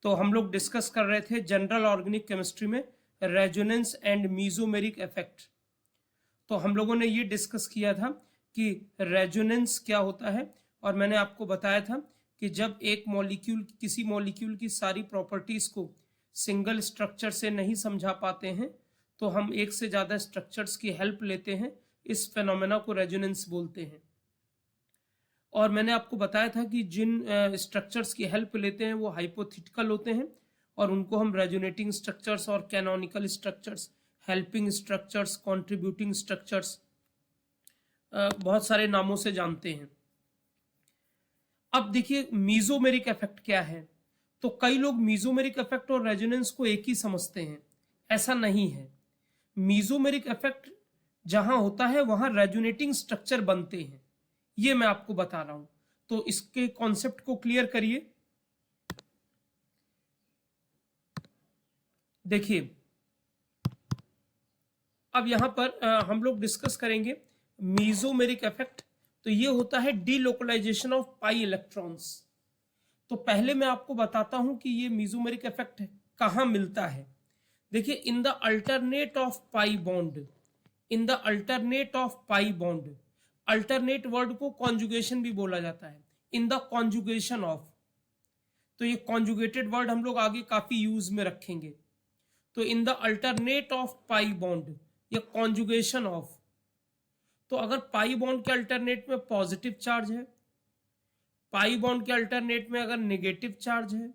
तो हम लोग डिस्कस कर रहे थे जनरल ऑर्गेनिक केमिस्ट्री में रेजोनेंस एंड मीजोमेरिक इफेक्ट। तो हम लोगों ने ये डिस्कस किया था कि रेजोनेंस क्या होता है, और मैंने आपको बताया था कि जब एक मॉलिक्यूल किसी मॉलिक्यूल की सारी प्रॉपर्टीज को सिंगल स्ट्रक्चर से नहीं समझा पाते हैं तो हम एक से ज़्यादा स्ट्रक्चर्स की हेल्प लेते हैं। इस फेनोमेना को रेजोनेंस बोलते हैं। और मैंने आपको बताया था कि जिन स्ट्रक्चर्स की हेल्प लेते हैं वो हाइपोथेटिकल होते हैं और उनको हम रेजोनेटिंग स्ट्रक्चर्स और canonical structures, helping structures, contributing structures, बहुत सारे नामों से जानते हैं। अब देखिए मीजोमेरिक इफेक्ट क्या है। तो कई लोग मीजोमेरिक इफेक्ट और रेजोनेंस को एक ही समझते हैं। ऐसा नहीं है। मीजोमेरिक इफेक्ट जहां होता है वहां रेजोनेटिंग स्ट्रक्चर बनते हैं, ये मैं आपको बता रहा हूं। तो इसके कॉन्सेप्ट को क्लियर करिए। देखिए अब यहां पर हम लोग डिस्कस करेंगे मीजोमेरिक इफेक्ट। तो ये होता है डीलोकलाइजेशन ऑफ पाई इलेक्ट्रॉन्स। तो पहले मैं आपको बताता हूं कि ये मीजोमेरिक इफेक्ट कहां मिलता है। देखिए in the alternate of pi bond, in the alternate of pi bond. Alternate word को कॉन्जुगेशन भी बोला जाता है। इन द कॉन्जुगेशन ऑफ, तो ये कॉन्जुगेटेड वर्ड हम लोग आगे काफी यूज में रखेंगे। तो in the alternate of pi bond या कॉन्जुगेशन ऑफ, तो अगर पाई बॉन्ड के अल्टरनेट में पॉजिटिव चार्ज है, पाई बॉन्ड के अल्टरनेट में अगर नेगेटिव चार्ज है,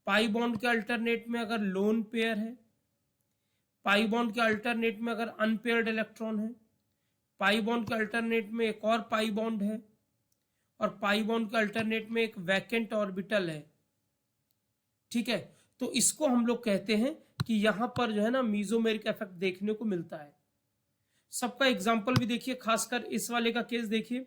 पाई बॉन्ड के अल्टरनेट में अगर लोन पेयर है, पाई बॉन्ड के अल्टरनेट में अगर अनपेयर्ड इलेक्ट्रॉन है, पाई बॉन्ड के अल्टरनेट में एक और पाई बॉन्ड है, और पाई बॉन्ड के अल्टरनेट में एक वैकेंट ऑर्बिटल है। ठीक है, तो इसको हम लोग कहते हैं कि यहां पर जो है ना मीजोमेरिक इफेक्ट देखने को मिलता है। सबका एग्जांपल भी देखिए, खासकर इस वाले का केस देखिए।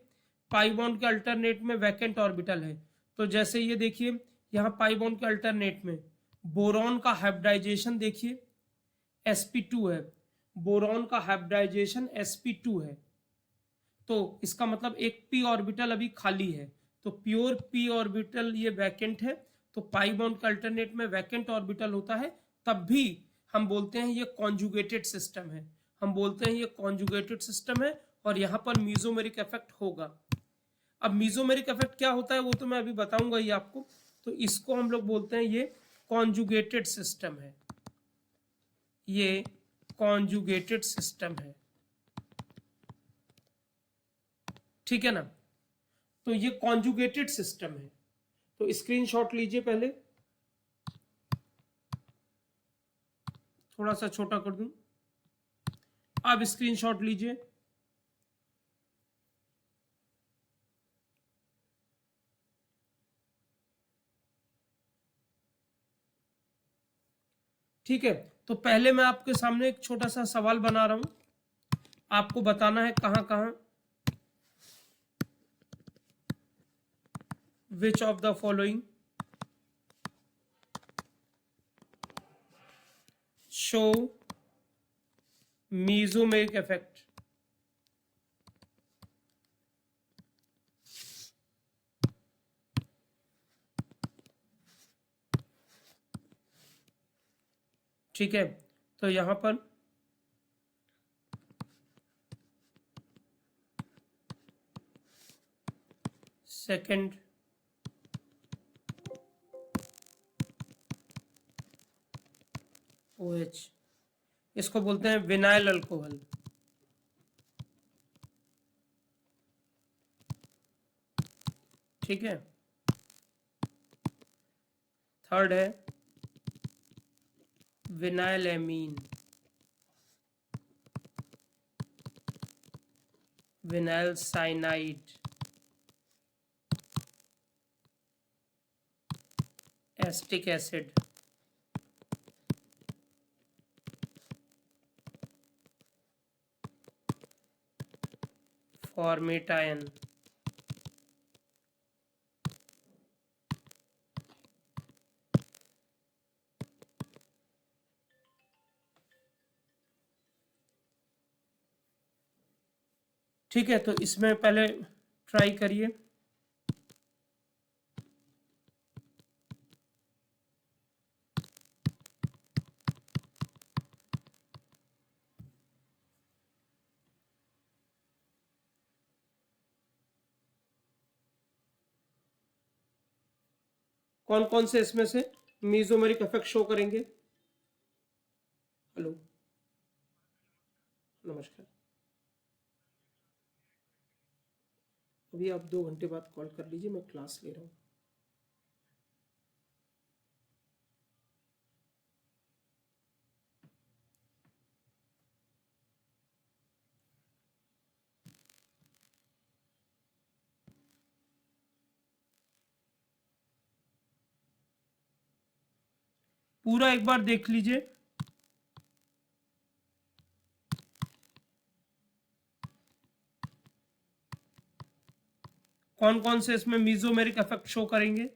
पाई बॉन्ड के अल्टरनेट में वैकेंट ऑर्बिटल है, तो जैसे ये देखिए यहाँ पाई बॉन्ड के अल्टरनेट में बोरॉन का हाइब्रिडाइजेशन देखिए sp2 है, बोरॉन का हाइब्रिडाइजेशन sp2 है। तो इसका मतलब एक p ऑर्बिटल अभी खाली है, तो प्योर p ऑर्बिटल ये वैकेंट है। तो पाई बॉन्ड के अल्टरनेट में वैकेंट ऑर्बिटल होता है, तब भी हम बोलते हैं ये कॉन्जुगेटेड सिस्टम है। हम बोलते हैं ये कॉन्जुगेटेड सिस्टम है और यहाँ पर मीजोमेरिक इफेक्ट होगा। अब मीजोमेरिक इफेक्ट क्या होता है वो तो मैं अभी बताऊंगा ही आपको। तो इसको हम लोग बोलते हैं ये कॉन्जुगेटेड सिस्टम है, ये कॉन्जुगेटेड सिस्टम है। ठीक है ना, तो ये कॉन्जुगेटेड सिस्टम है। तो स्क्रीनशॉट लीजिए, पहले थोड़ा सा छोटा कर दूं, अब स्क्रीनशॉट लीजिए। ठीक है, तो पहले मैं आपके सामने एक छोटा सा सवाल बना रहा हूं, आपको बताना है कहां कहां which of the following show mesomeric effect. ठीक है, तो यहां पर सेकंड OH, इसको बोलते हैं विनाइल अल्कोहल। ठीक है, थर्ड है vinyl amine, vinyl cyanide, acetic acid, फॉर्मेटायन। ठीक है, तो इसमें पहले ट्राई करिए। कौन कौन से इसमें से मीजोमेरिक इफेक्ट शो करेंगे? हेलो, नमस्कार। अभी आप 2 घंटे बाद कॉल कर लीजिए, मैं क्लास ले रहा हूँ। पूरा एक बार देख लीजिए। कौन कौन से इसमें मीजोमेरिक इफेक्ट शो करेंगे?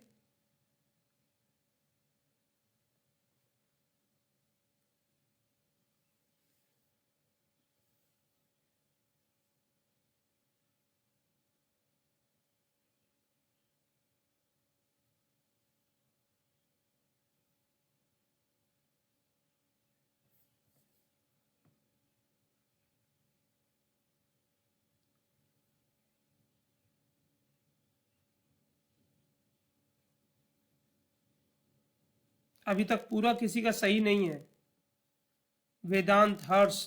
अभी तक पूरा किसी का सही नहीं है। वेदांत, हर्ष,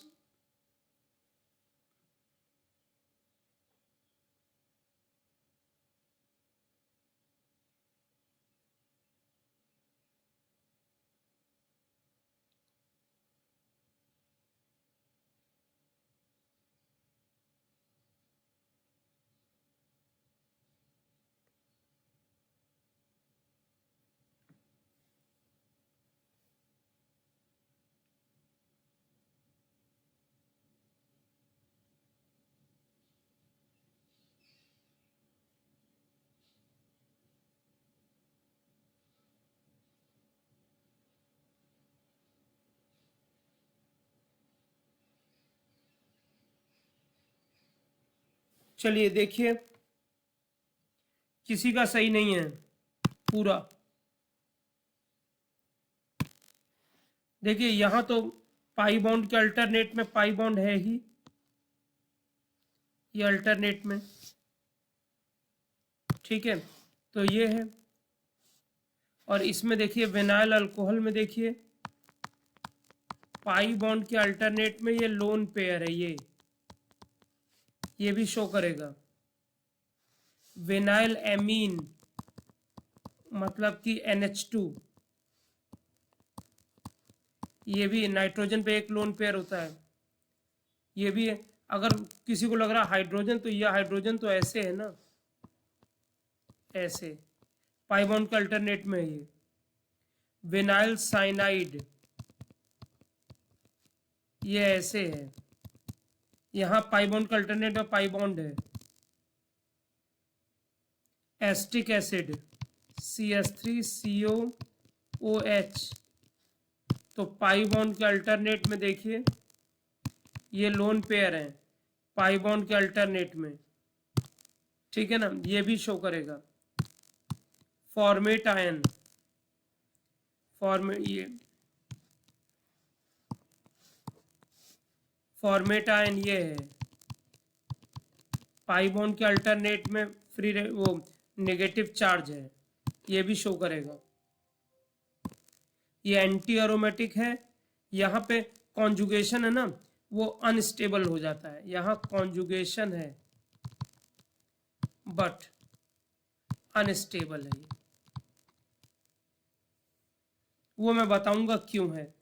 चलिए देखिए, किसी का सही नहीं है पूरा। देखिए यहां तो पाई बॉन्ड के अल्टरनेट में पाई बॉन्ड है ही, ये अल्टरनेट में, ठीक है, तो ये है। और इसमें देखिए विनाइल अल्कोहल में देखिए पाई बॉन्ड के अल्टरनेट में ये लोन पेयर है, ये भी शो करेगा। विनाइल एमीन मतलब कि NH2, ये भी नाइट्रोजन पे एक लोन पेयर होता है, ये भी है। अगर किसी को लग रहा हाइड्रोजन, तो ये हाइड्रोजन तो ऐसे है ना, ऐसे पाई बॉन्ड के अल्टरनेट में है ये। विनाइल साइनाइड ये ऐसे है, यहाँ पाई बॉन्ड का अल्टरनेट में पाई बॉन्ड है। एस्टिक एसिड CH3COOH, तो पाई बॉन्ड के अल्टरनेट में देखिए ये लोन पेयर है पाई बॉन्ड के अल्टरनेट में, ठीक है ना, ये भी शो करेगा। फॉर्मेट आयन, ये फॉर्मेट आयन ये है, पाई बॉन्ड के अल्टरनेट में फ्री वो नेगेटिव चार्ज है, ये भी शो करेगा। ये एंटी एरोमेटिक है, यहाँ पे कॉन्जुगेशन है ना, वो अनस्टेबल हो जाता है। यहाँ कॉन्जुगेशन है बट अनस्टेबल है, वो मैं बताऊंगा क्यों है।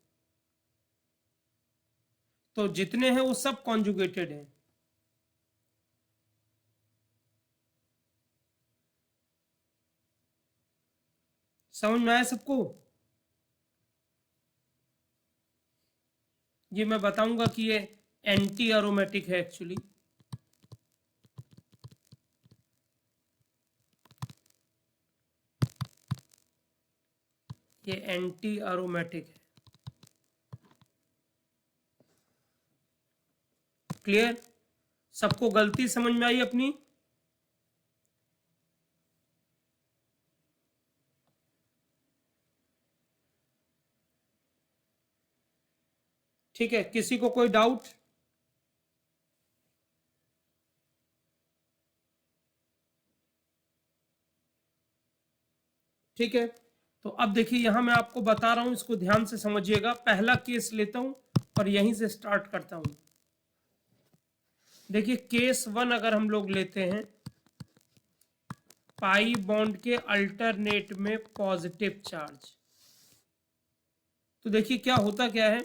तो जितने हैं वो सब कॉन्जुगेटेड हैं। समझ में आया सबको? ये मैं बताऊंगा कि ये एंटी एरोमेटिक है एक्चुअली। ये एंटी एरोमेटिक है। क्लियर? सबको गलती समझ में आई अपनी? ठीक है, किसी को कोई डाउट? ठीक है, तो अब देखिए यहां मैं आपको बता रहा हूं, इसको ध्यान से समझिएगा। पहला केस लेता हूं और यहीं से स्टार्ट करता हूं। देखिए केस 1 अगर हम लोग लेते हैं, पाई बॉन्ड के अल्टरनेट में पॉजिटिव चार्ज, तो देखिए क्या होता क्या है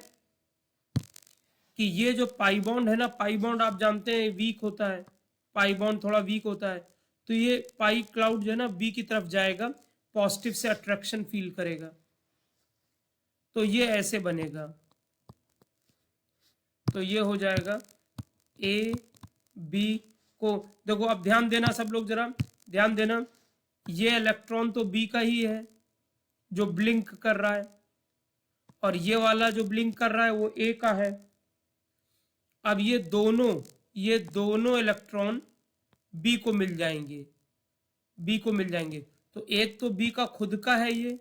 कि ये जो पाई बॉन्ड है ना, पाई बॉन्ड आप जानते हैं वीक होता है, पाई बॉन्ड थोड़ा वीक होता है, तो ये पाई क्लाउड जो है ना बी की तरफ जाएगा, पॉजिटिव से अट्रैक्शन फील करेगा, तो ये ऐसे बनेगा। तो ये हो जाएगा ए बी को, देखो अब ध्यान देना सब लोग, जरा ध्यान देना, ये इलेक्ट्रॉन तो बी का ही है जो ब्लिंक कर रहा है, और ये वाला जो ब्लिंक कर रहा है वो ए का है। अब ये दोनों इलेक्ट्रॉन बी को मिल जाएंगे, बी को मिल जाएंगे। तो एक तो बी का खुद का है, ये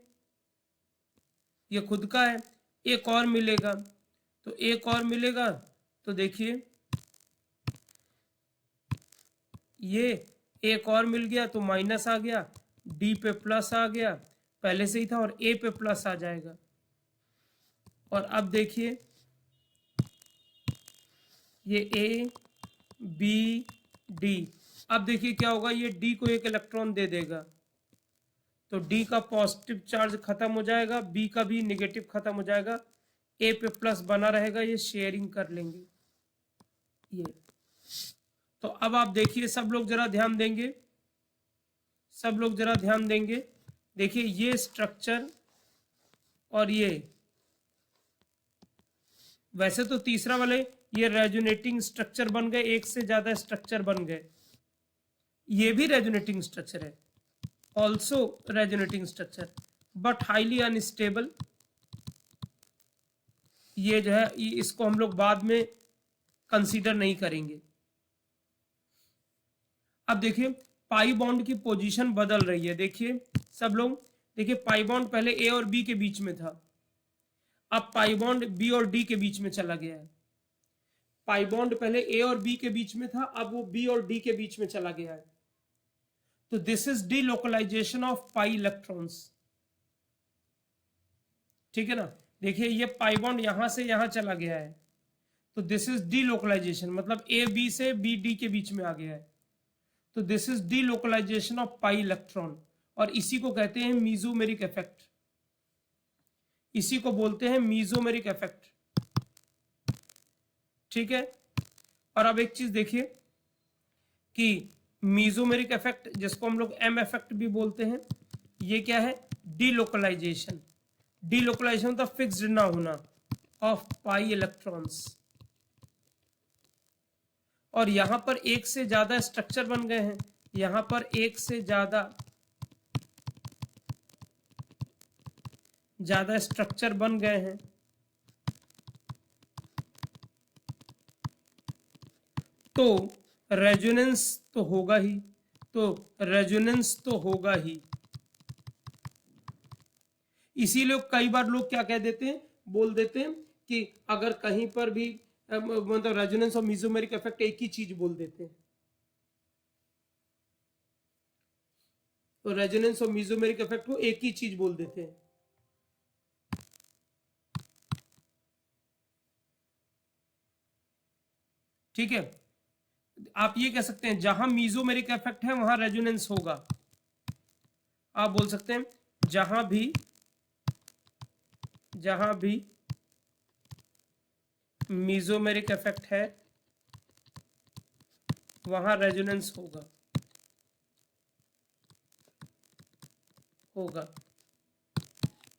खुद का है, एक और मिलेगा, तो एक और मिलेगा, तो देखिए ये एक और मिल गया तो माइनस आ गया, डी पे प्लस आ गया, पहले से ही था, और ए पे प्लस आ जाएगा। और अब देखिए ये ए बी डी, अब देखिए क्या होगा, ये डी को एक इलेक्ट्रॉन दे देगा, तो डी का पॉजिटिव चार्ज खत्म हो जाएगा, बी का भी नेगेटिव खत्म हो जाएगा, ए पे प्लस बना रहेगा, ये शेयरिंग कर लेंगे ये। तो अब आप देखिए सब लोग जरा ध्यान देंगे, सब लोग जरा ध्यान देंगे, देखिए ये स्ट्रक्चर और ये, वैसे तो तीसरा वाले ये रेजोनेटिंग स्ट्रक्चर बन गए, एक से ज्यादा स्ट्रक्चर बन गए, ये भी रेजोनेटिंग स्ट्रक्चर है, also resonating structure but highly unstable. ये जो है इसको हम लोग बाद में कंसीडर नहीं करेंगे। अब देखिए पाई बॉन्ड की पोजीशन बदल रही है, देखिए सब लोग, देखिए पाई बॉन्ड पहले ए और बी के बीच में था, अब पाई बॉन्ड बी और डी के बीच में चला गया है। पाई बॉन्ड पहले ए और बी के बीच में था, अब वो बी और डी के बीच में चला गया है। तो this is delocalisation of pi electrons, ठीक है ना। देखिए ये पाई बॉन्ड यहां से यहां चला गया है, तो दिस इज डीलोकलाइजेशन, मतलब ए बी से बी डी के बीच में आ गया है, तो this is delocalisation of pi electron, और इसी को कहते हैं मीजोमेरिक इफेक्ट, इसी को बोलते हैं मीजोमेरिक इफेक्ट, ठीक है। और अब एक चीज देखिए कि मीजोमेरिक इफेक्ट, जिसको हम लोग एम इफेक्ट भी बोलते हैं, ये क्या है, डीलोकलाइजेशन, डीलोकलाइजेशन मतलब फिक्स्ड ना होना ऑफ पाई इलेक्ट्रॉन्स, और यहां पर एक से ज्यादा स्ट्रक्चर बन गए हैं, यहां पर एक से ज्यादा स्ट्रक्चर बन गए हैं, तो रेजोनेंस तो होगा ही, तो रेजोनेंस तो होगा ही। इसीलिए कई बार लोग क्या कह देते हैं, बोल देते हैं कि अगर कहीं पर भी मतलब रेजोनेंस और मीजोमेरिक इफेक्ट एक ही चीज बोल देते हैं, तो रेजोनेंस और मीजोमेरिक इफेक्ट को एक ही चीज बोल देते हैं, ठीक है। आप ये कह सकते हैं जहां मीजोमेरिक इफेक्ट है वहां रेजोनेंस होगा, आप बोल सकते हैं जहां भी मीजोमेरिक इफेक्ट है वहां रेजोनेंस होगा,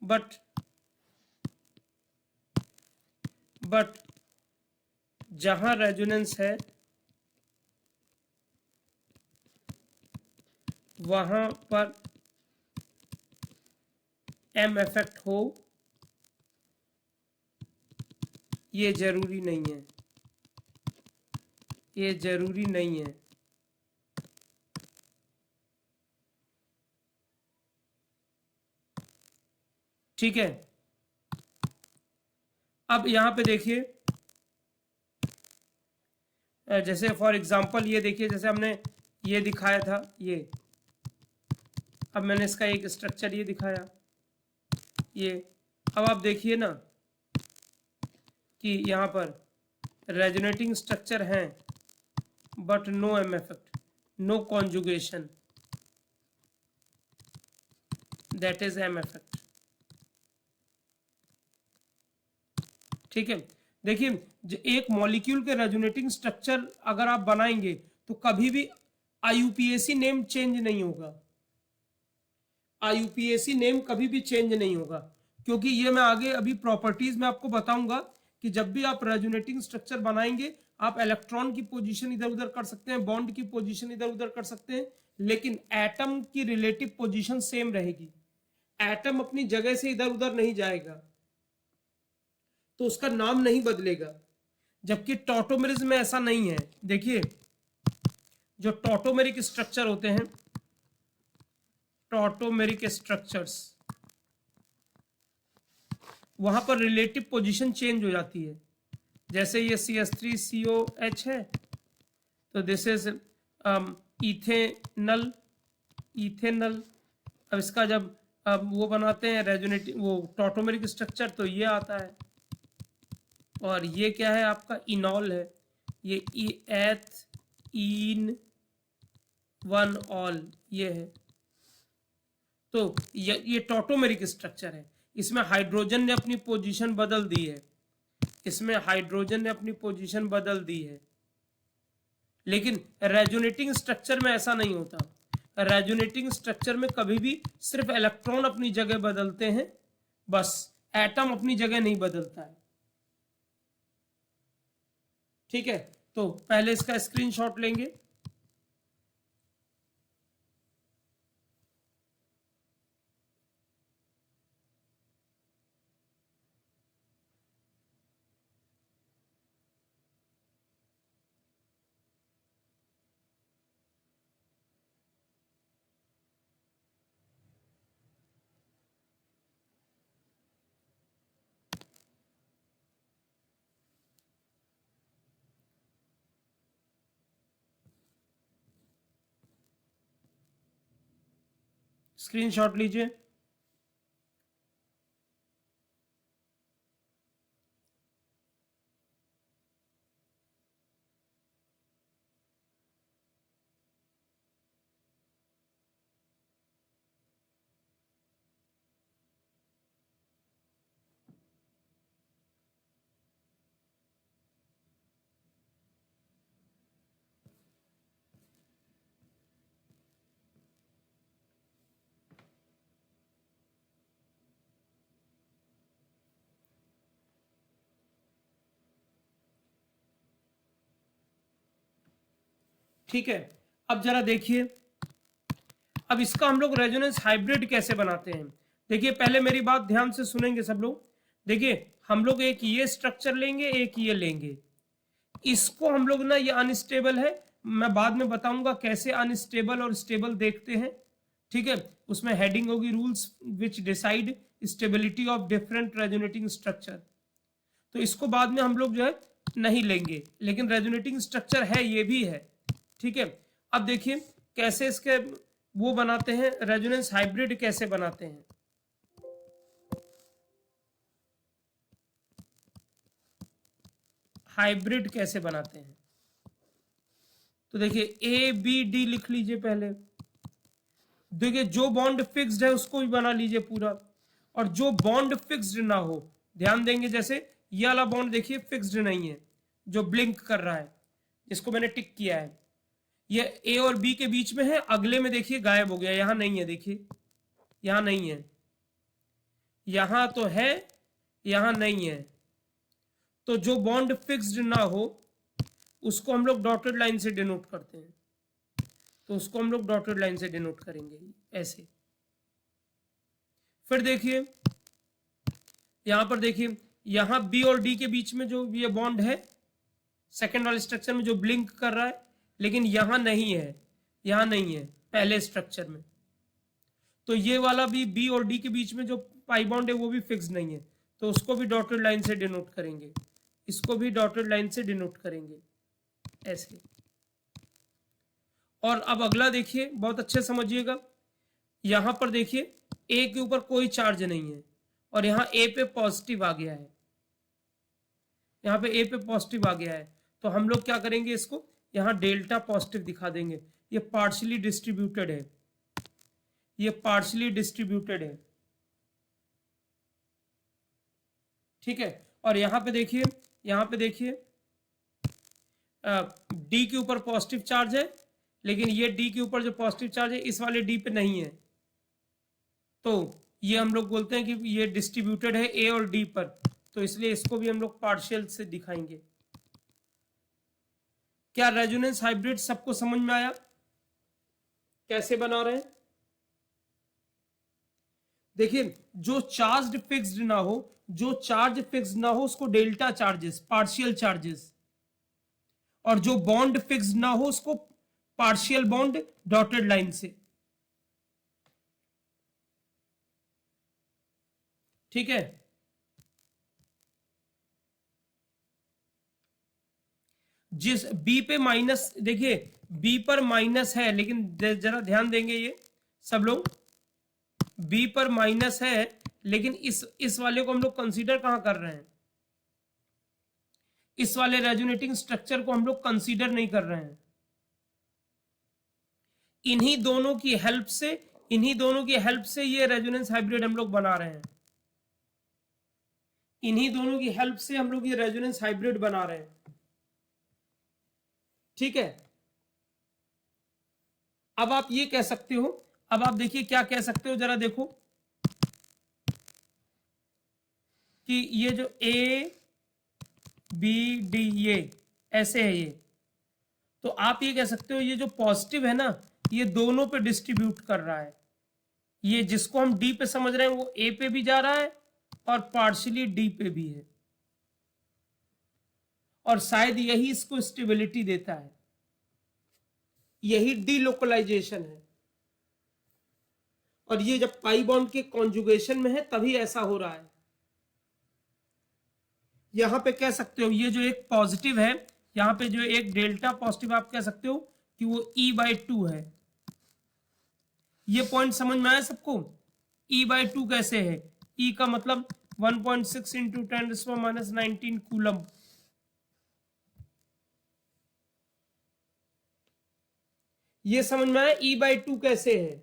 बट जहां रेजोनेंस है वहां पर एम इफेक्ट हो, ये जरूरी नहीं है, ये जरूरी नहीं है, ठीक है। अब यहां पे देखिए, जैसे फॉर एग्जांपल ये देखिए, जैसे हमने ये दिखाया था, ये अब मैंने इसका एक स्ट्रक्चर ये दिखाया, ये अब आप देखिए ना कि यहाँ पर रेजोनेटिंग स्ट्रक्चर हैं but no M effect, no conjugation, that is M effect. ठीक है, देखिए एक मॉलिक्यूल के रेजोनेटिंग स्ट्रक्चर अगर आप बनाएंगे तो कभी भी आईयूपीएसी नेम चेंज नहीं होगा, आईयूपीएसी नेम कभी भी चेंज नहीं होगा, क्योंकि ये मैं आगे अभी प्रॉपर्टीज में आपको बताऊंगा कि जब भी आप रेजोनेटिंग स्ट्रक्चर बनाएंगे आप इलेक्ट्रॉन की पोजीशन इधर उधर कर सकते हैं, बॉन्ड की पोजीशन इधर उधर कर सकते हैं, लेकिन एटम की रिलेटिव पोजीशन सेम रहेगी, एटम अपनी जगह से इधर उधर नहीं जाएगा, तो उसका नाम नहीं बदलेगा। जबकि टॉटोमेरिज्म में ऐसा नहीं है। देखिए जो टॉटोमेरिक स्ट्रक्चर होते हैं, टॉटोमेरिक स्ट्रक्चर्स, वहां पर रिलेटिव पोजीशन चेंज हो जाती है। जैसे ये CH3COH है तो दिस इज इथेनल, इथेनल। अब इसका जब वो बनाते हैं रेजोनेटिव वो टॉटोमेरिक स्ट्रक्चर तो ये आता है, और ये क्या है आपका इनॉल है, ये एथ इन वन ऑल ये है। तो ये टॉटोमेरिक स्ट्रक्चर है, इसमें हाइड्रोजन ने अपनी पोजीशन बदल दी है, इसमें हाइड्रोजन ने अपनी पोजीशन बदल दी है। लेकिन रेजोनेटिंग स्ट्रक्चर में ऐसा नहीं होता, रेजोनेटिंग स्ट्रक्चर में कभी भी सिर्फ इलेक्ट्रॉन अपनी जगह बदलते हैं, बस एटम अपनी जगह नहीं बदलता है। ठीक है, तो पहले इसका स्क्रीनशॉट लेंगे। स्क्रीनशॉट लीजिए। ठीक है, अब जरा देखिए, अब इसका हम लोग रेजोनेंस हाइब्रिड कैसे बनाते हैं। देखिए पहले मेरी बात ध्यान से सुनेंगे सब लोग। देखिए हम लोग एक ये स्ट्रक्चर लेंगे, एक ये लेंगे, इसको हम लोग ना, ये अनस्टेबल है, मैं बाद में बताऊंगा कैसे अनस्टेबल और स्टेबल देखते हैं। ठीक है, उसमें हेडिंग होगी rules which decide stability of different resonating structure. तो इसको बाद में हम लोग जो है नहीं लेंगे, लेकिन रेजोनेटिंग स्ट्रक्चर है, ये भी है। ठीक है, अब देखिए कैसे इसके वो बनाते हैं, रेजोनेंस हाइब्रिड कैसे बनाते हैं। हाइब्रिड कैसे बनाते हैं, तो देखिए ABD लिख लीजिए पहले। देखिए जो बॉन्ड फिक्स्ड है उसको भी बना लीजिए पूरा, और जो बॉन्ड फिक्स्ड ना हो, ध्यान देंगे जैसे ये वाला बॉन्ड देखिए फिक्स्ड नहीं है, जो ब्लिंक कर रहा है, जिसको मैंने टिक किया है, ये A और B के बीच में है, अगले में देखिए गायब हो गया, यहां नहीं है, देखिए यहां नहीं है, यहां तो है, यहां नहीं है। तो जो बॉन्ड फिक्स्ड ना हो उसको हम लोग डॉटेड लाइन से डिनोट करते हैं, तो उसको हम लोग डॉटेड लाइन से डिनोट करेंगे ऐसे। फिर देखिए यहां पर देखिए, यहां B और D के बीच में जो ये बॉन्ड है सेकेंड वाले स्ट्रक्चर में जो ब्लिंक कर रहा है, लेकिन यहां नहीं है, यहां नहीं है पहले स्ट्रक्चर में। तो ये वाला भी B और D के बीच में जो पाई बॉन्ड है वो भी फिक्स नहीं है, तो उसको भी डॉटेड लाइन से डिनोट करेंगे, इसको भी डॉटेड लाइन से डिनोट करेंगे ऐसे। और अब अगला देखिए, बहुत अच्छे समझिएगा, यहां पर देखिए A के ऊपर कोई चार्ज नहीं है, और यहाँ ए पे पॉजिटिव आ गया है, यहाँ पे ए पे पॉजिटिव आ गया है, तो हम लोग क्या करेंगे, इसको यहाँ डेल्टा पॉजिटिव दिखा देंगे। ये पार्शियली डिस्ट्रीब्यूटेड है, ये पार्शियली डिस्ट्रीब्यूटेड है, ठीक है। और यहाँ पे देखिए, यहाँ पे देखिए डी के ऊपर पॉजिटिव चार्ज है, लेकिन ये डी के ऊपर जो पॉजिटिव चार्ज है इस वाले डी पे नहीं है, तो ये हम लोग बोलते हैं कि ये डिस्ट्रीब्यूटेड है ए और डी पर, तो इसलिए इसको भी हम लोग पार्शियल से दिखाएंगे। क्या रेजोनेंस हाइब्रिड सबको समझ में आया कैसे बना रहे हैं? देखिए, जो चार्ज फिक्स्ड ना हो, जो चार्ज फिक्स्ड ना हो उसको डेल्टा चार्जेस, पार्शियल चार्जेस, और जो बॉन्ड फिक्स्ड ना हो उसको पार्शियल बॉन्ड डॉटेड लाइन से, ठीक है। जिस बी पे माइनस, देखिए बी पर माइनस है, लेकिन जरा ध्यान देंगे ये सब लोग, बी पर माइनस है, लेकिन इस वाले को हम लोग कंसीडर कहां कर रहे हैं, इस वाले रेजोनेटिंग स्ट्रक्चर को हम लोग कंसीडर नहीं कर रहे हैं। इन्हीं दोनों की हेल्प से, इन्हीं दोनों की हेल्प से ये रेजोनेंस हाइब्रिड हम लोग बना रहे हैं, इन्हीं दोनों की हेल्प से हम लोग ये रेजोनेंस हाइब्रिड बना रहे हैं, ठीक है। अब आप ये कह सकते हो, अब आप देखिए क्या कह सकते हो, जरा देखो कि ये जो ए बी डी ये ऐसे है, ये तो आप ये कह सकते हो ये जो पॉजिटिव है ना, ये दोनों पे डिस्ट्रीब्यूट कर रहा है, ये जिसको हम डी पे समझ रहे हैं वो ए पे भी जा रहा है और पार्शियली डी पे भी है, और शायद यही इसको स्टेबिलिटी देता है, यही डीलोकलाइजेशन है, और ये जब पाई बॉन्ड के कॉन्जुगेशन में है तभी ऐसा हो रहा है। यहां पे कह सकते हो ये जो एक पॉजिटिव है, यहां पे जो एक डेल्टा पॉजिटिव, आप कह सकते हो कि वो E/2 है। ये पॉइंट समझ में आया सबको? E/2 कैसे है? E का मतलब 1.6 इंटू 10⁻⁻19 कूलम। ये समझ में आया E/2 कैसे है?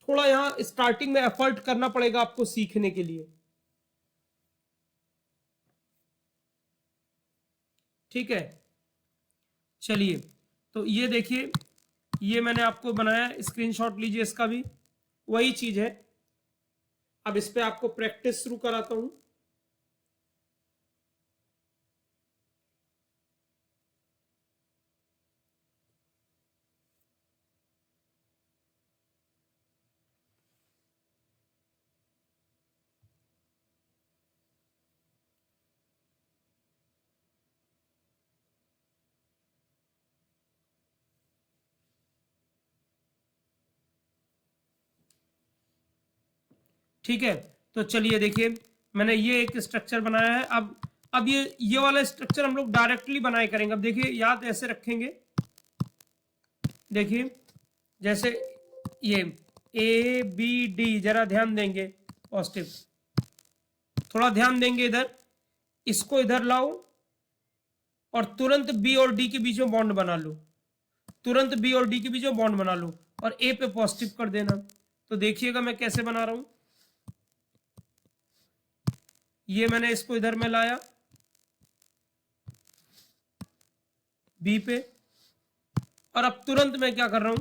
थोड़ा यहां स्टार्टिंग में एफर्ट करना पड़ेगा आपको सीखने के लिए, ठीक है। चलिए, तो ये देखिए, ये मैंने आपको बनाया, स्क्रीनशॉट लीजिए, इसका भी वही चीज है। अब इस पे आपको प्रैक्टिस शुरू कराता हूं। ठीक है, तो चलिए देखिए, मैंने ये एक स्ट्रक्चर बनाया है। अब ये वाला स्ट्रक्चर हम लोग डायरेक्टली बनाए करेंगे। अब देखिए, याद ऐसे रखेंगे, देखिए जैसे ये ए बी डी, जरा ध्यान देंगे, पॉजिटिव, थोड़ा ध्यान देंगे इधर, इसको इधर लाओ और तुरंत बी और डी के बीच में बॉन्ड बना लो, तुरंत बी और डी के बीच में बॉन्ड बना लो और ए पे पॉजिटिव कर देना। तो देखिएगा मैं कैसे बना रहा हूं। ये मैंने इसको इधर में लाया बी पे, और अब तुरंत मैं क्या कर रहा हूं,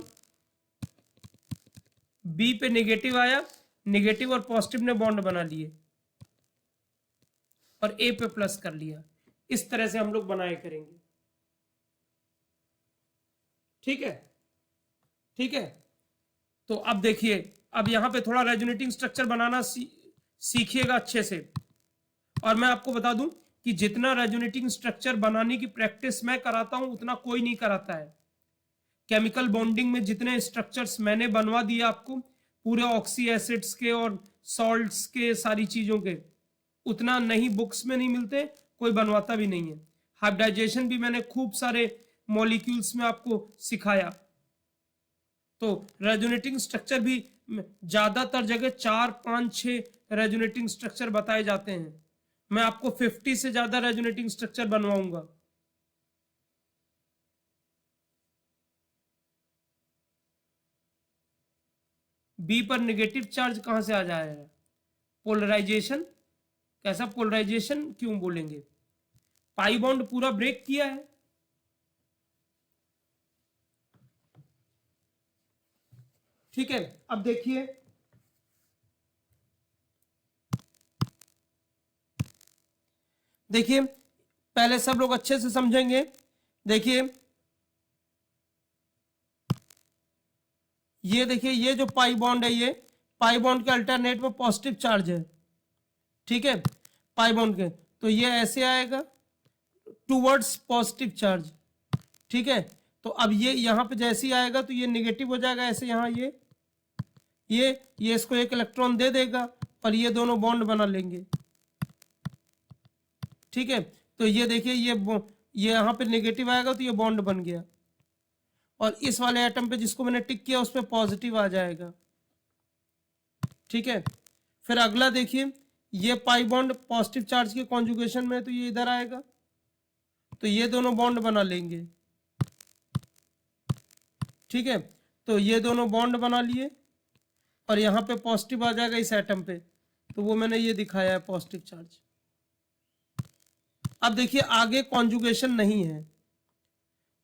बी पे नेगेटिव आया, नेगेटिव और पॉजिटिव ने बॉन्ड बना लिए और ए पे प्लस कर लिया। इस तरह से हम लोग बनाए करेंगे, ठीक है, ठीक है। तो अब देखिए, अब यहां पे थोड़ा रेजोनेटिंग स्ट्रक्चर बनाना सीखिएगा अच्छे से। और मैं आपको बता दूं कि जितना रेजोनेटिंग स्ट्रक्चर बनाने की प्रैक्टिस मैं कराता हूं उतना कोई नहीं कराता है। केमिकल बॉन्डिंग में जितने स्ट्रक्चर्स मैंने बनवा दिए आपको, पूरे ऑक्सी एसिड्स के और सॉल्ट्स के, सारी चीजों के, उतना नहीं बुक्स में नहीं मिलते, कोई बनवाता भी नहीं है। हाइब्रिडाइजेशन भी मैंने खूब सारे मॉलिक्यूल्स में आपको सिखाया, तो रेजोनेटिंग स्ट्रक्चर भी ज्यादातर जगह 4, 5, 6 रेजोनेटिंग स्ट्रक्चर बताए जाते हैं। मैं आपको 50 से ज्यादा रेजोनेटिंग स्ट्रक्चर बनवाऊंगा। बी पर नेगेटिव चार्ज कहां से आ जाएगा? पोलराइजेशन। कैसा पोलराइजेशन क्यों बोलेंगे? पाई बॉन्ड पूरा ब्रेक किया है। ठीक है, अब देखिए देखिए पहले सब लोग अच्छे से समझेंगे। देखिए ये देखिए, ये जो पाई बॉन्ड है, ये पाई बॉन्ड के अल्टरनेट में पॉजिटिव चार्ज है। ठीक है, पाई बॉन्ड के, तो ये ऐसे आएगा टूवर्ड्स पॉजिटिव चार्ज। ठीक है, तो अब ये यहां पे जैसे ही आएगा तो ये नेगेटिव हो जाएगा, ऐसे यहाँ ये इसको एक इलेक्ट्रॉन दे देगा और ये दोनों बॉन्ड बना लेंगे। ठीक है, तो ये देखिए ये यहां पे नेगेटिव आएगा तो ये बॉन्ड बन गया, और इस वाले एटम पे जिसको मैंने टिक किया उस पर पॉजिटिव आ जाएगा। ठीक है, फिर अगला देखिए, ये पाई बॉन्ड पॉजिटिव चार्ज के कॉन्जुगेशन में, तो ये इधर आएगा तो ये दोनों बॉन्ड बना लेंगे। ठीक है, तो ये दोनों बॉन्ड बना लिए और यहाँ पे पॉजिटिव आ जाएगा इस एटम पे, तो वो मैंने ये दिखाया है पॉजिटिव चार्ज। अब देखिए आगे कॉन्जुगेशन नहीं है,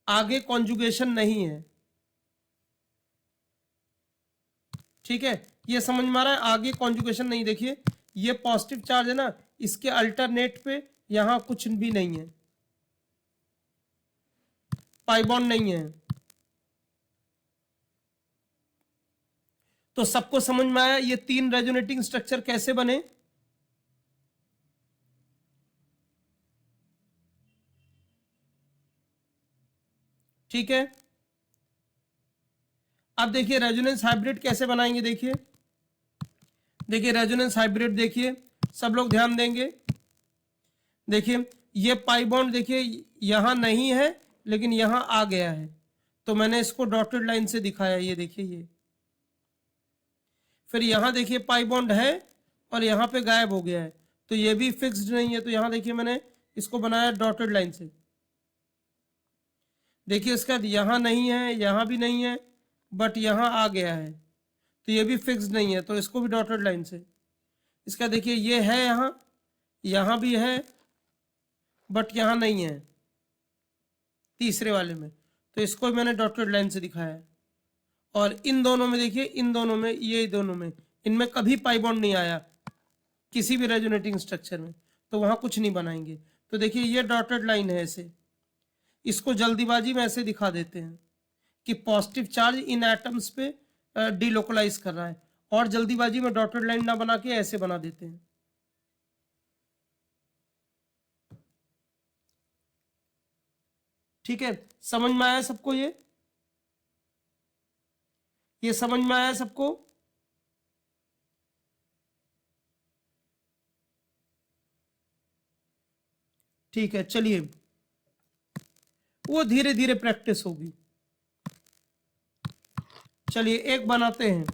आगे कॉन्जुगेशन नहीं है। ठीक है, ये समझ में आ रहा है, आगे कॉन्जुगेशन नहीं। देखिए ये पॉजिटिव चार्ज है ना, इसके अल्टरनेट पे यहां कुछ भी नहीं है, पाई बॉन्ड नहीं है। तो सबको समझ में आया ये 3 रेजोनेटिंग स्ट्रक्चर कैसे बने? ठीक है, अब देखिए रेजोनेंस हाइब्रिड कैसे बनाएंगे। देखिए रेजोनेंस हाइब्रिड, देखिए सब लोग ध्यान देंगे। देखिए ये पाई बॉन्ड देखिए यहां नहीं है लेकिन यहां आ गया है, तो मैंने इसको डॉटेड लाइन से दिखाया। ये देखिए ये, फिर यहां देखिए पाई बॉन्ड है और यहां पे गायब हो गया है, तो ये भी फिक्स्ड नहीं है। तो यहां देखिए मैंने इसको बनाया डॉटेड लाइन से। देखिए इसका यहां नहीं है, यहां भी नहीं है, बट यहां आ गया है, तो ये भी फिक्स नहीं है, तो इसको भी डॉटेड लाइन से। इसका देखिए ये है यहां, यहां भी है, बट यहां नहीं है तीसरे वाले में, तो इसको भी मैंने डॉटेड लाइन से दिखाया है। और इन दोनों में देखिए, इन दोनों में, ये दोनों में, इनमें कभी पाई बॉन्ड नहीं आया किसी भी रेजोनेटिंग स्ट्रक्चर में, तो वहां कुछ नहीं बनाएंगे। तो देखिए ये डॉटेड लाइन है, ऐसे इसको जल्दीबाजी में ऐसे दिखा देते हैं कि पॉजिटिव चार्ज इन एटम्स पे डिलोकलाइज कर रहा है, और जल्दीबाजी में डॉटेड लाइन ना बना के ऐसे बना देते हैं। ठीक है, समझ में आया सबको? ये समझ में आया सबको? ठीक है, चलिए वो धीरे धीरे प्रैक्टिस होगी। चलिए एक बनाते हैं।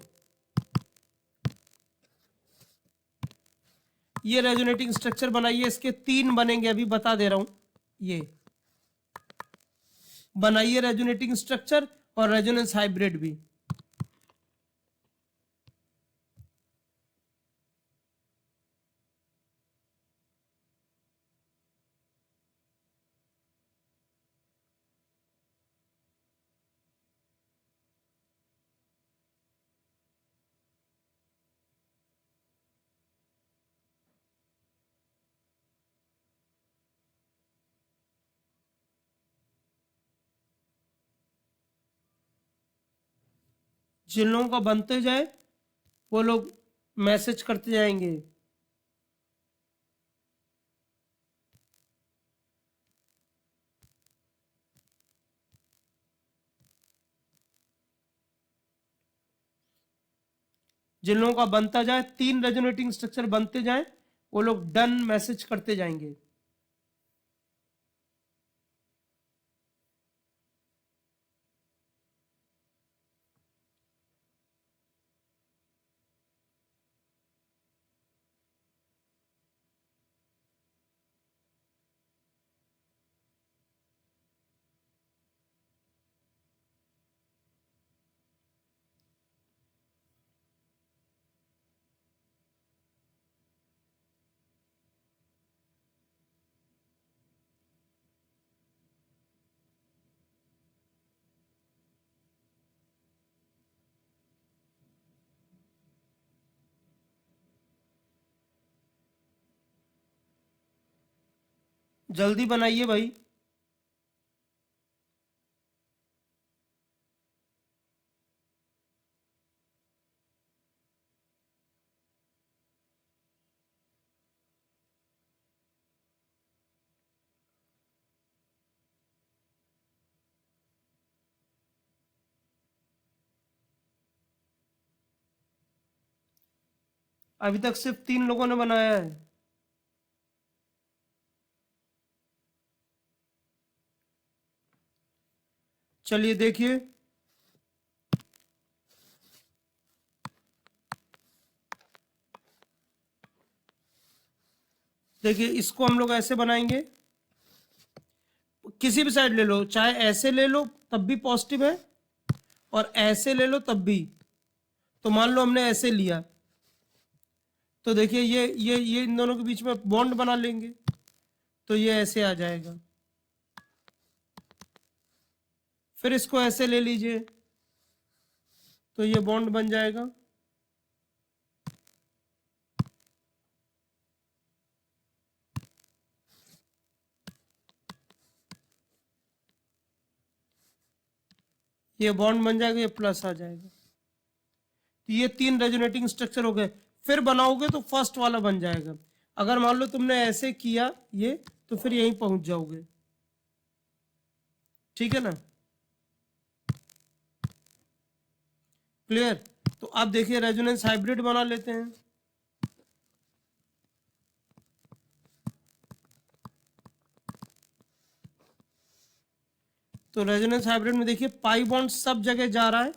ये रेजोनेटिंग स्ट्रक्चर बनाइए, इसके 3 बनेंगे, अभी बता दे रहा हूं। ये बनाइए रेजोनेटिंग स्ट्रक्चर और रेजोनेंस हाइब्रिड भी। जिन लोगों का बनते जाए वो लोग मैसेज करते जाएंगे। जिन लोगों का बनता जाए, 3 रेजोनेटिंग स्ट्रक्चर बनते जाए, वो लोग डन मैसेज करते जाएंगे। जल्दी बनाइए भाई। अभी तक सिर्फ 3 लोगों ने बनाया है। चलिए देखिए, देखिए इसको हम लोग ऐसे बनाएंगे, किसी भी साइड ले लो, चाहे ऐसे ले लो तब भी पॉजिटिव है और ऐसे ले लो तब भी। तो मान लो हमने ऐसे लिया, तो देखिए ये इन दोनों के बीच में बॉन्ड बना लेंगे, तो ये ऐसे आ जाएगा। फिर इसको ऐसे ले लीजिए, तो ये बॉन्ड बन जाएगा। ये बॉन्ड बन जाएगा, ये प्लस आ जाएगा। तो ये 3 रेजोनेटिंग स्ट्रक्चर हो गए। फिर बनाओगे तो फर्स्ट वाला बन जाएगा। अगर मान लो तुमने ऐसे किया ये, तो फिर यहीं पहुंच जाओगे। ठीक है ना, क्लियर। तो आप देखिए रेजोनेंस हाइब्रिड बना लेते हैं। तो रेजोनेंस हाइब्रिड में देखिए पाई बॉन्ड सब जगह जा रहा है,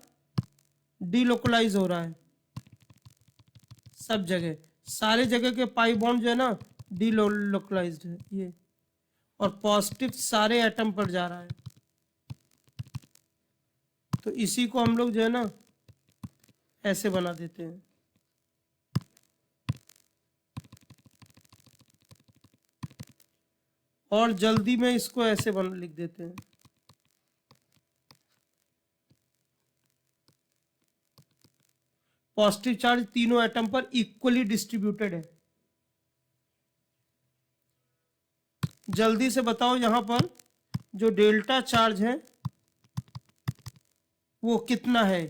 डीलोकलाइज हो रहा है सब जगह, सारे जगह के पाई बॉन्ड जो है ना डीलोकलाइज्ड है ये, और पॉजिटिव सारे एटम पर जा रहा है। तो इसी को हम लोग जो है ना ऐसे बना देते हैं। और जल्दी में इसको ऐसे बन लिख देते हैं। पॉजिटिव चार्ज तीनों एटम पर इक्वली डिस्ट्रीब्यूटेड है। जल्दी से बताओ यहां पर जो डेल्टा चार्ज है वो कितना है,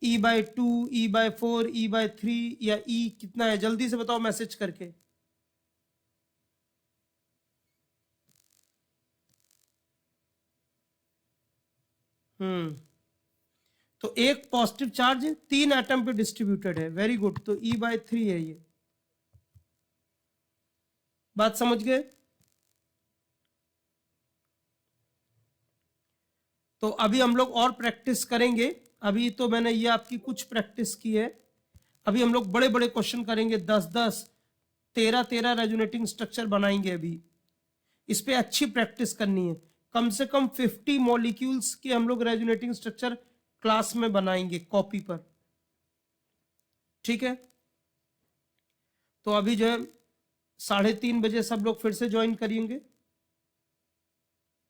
E/2, E/4, E/3 या E कितना है? जल्दी से बताओ मैसेज करके। तो एक पॉजिटिव चार्ज 3 एटम पे डिस्ट्रीब्यूटेड है। Very good. तो E/3 है ये। बात समझ गए? तो अभी हम लोग और प्रैक्टिस करेंगे। अभी तो मैंने ये आपकी कुछ प्रैक्टिस की है। अभी हम लोग बड़े बड़े क्वेश्चन करेंगे, 10-10, 13-13 रेजोनेटिंग स्ट्रक्चर बनाएंगे। अभी इस पे अच्छी प्रैक्टिस करनी है। कम से कम 50 मॉलिक्यूल्स के हम लोग रेजोनेटिंग स्ट्रक्चर क्लास में बनाएंगे कॉपी पर। ठीक है, तो अभी जो है 3:30 बजे सब लोग फिर से ज्वाइन करेंगे।